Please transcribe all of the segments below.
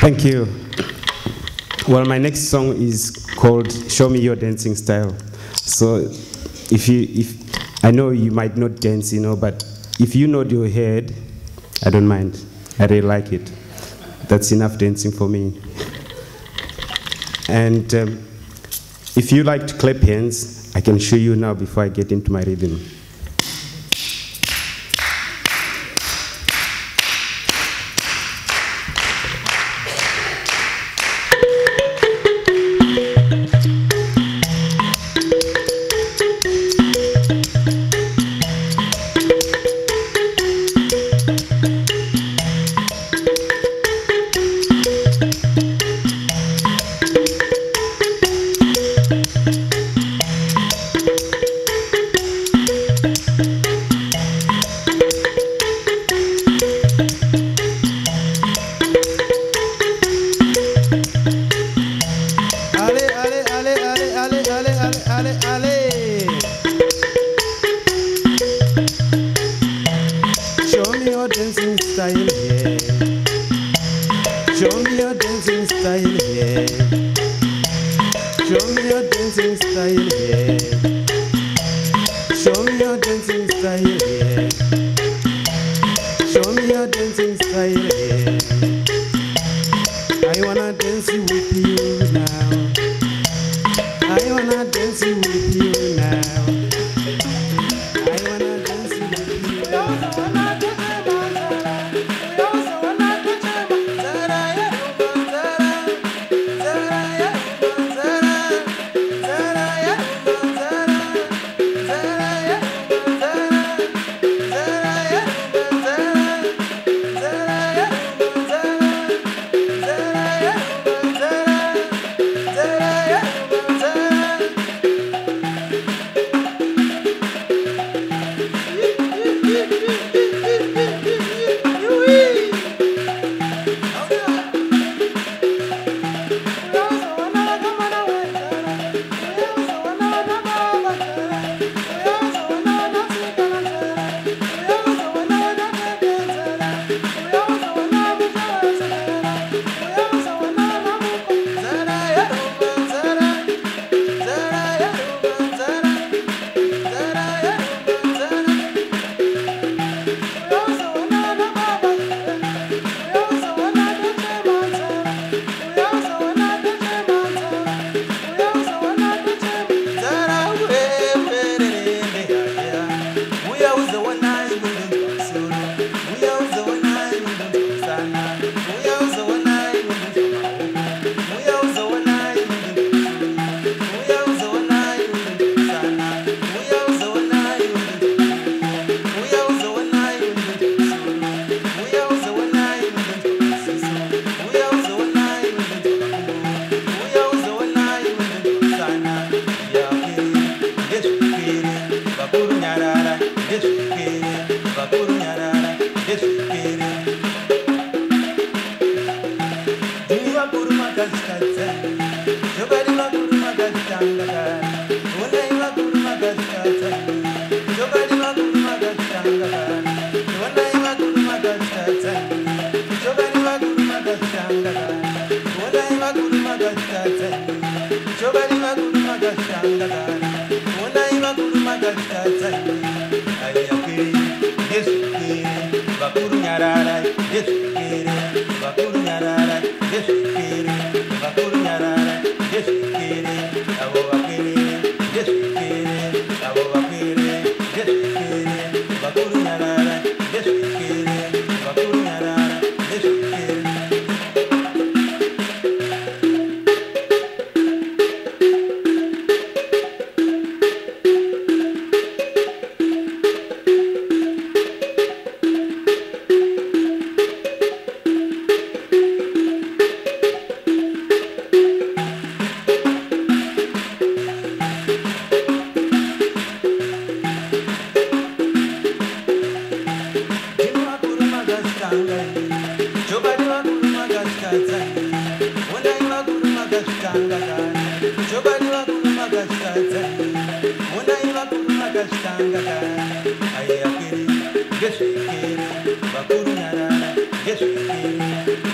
Thank you. Well, my next song is called Show Me Your Dancing Style. So if I know you might not dance, but if you nod your head, I don't mind. I really like it. That's enough dancing for me. And if you like to clap hands, I can show you now before I get into my rhythm.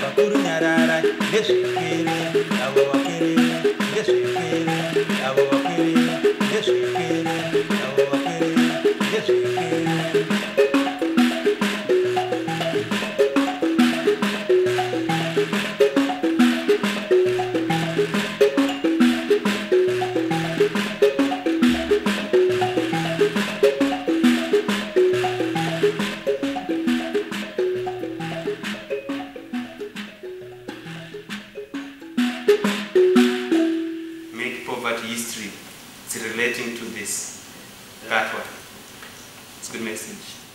Bakuru nyarara, Poverty history, it's relating to this, that one. It's a good message.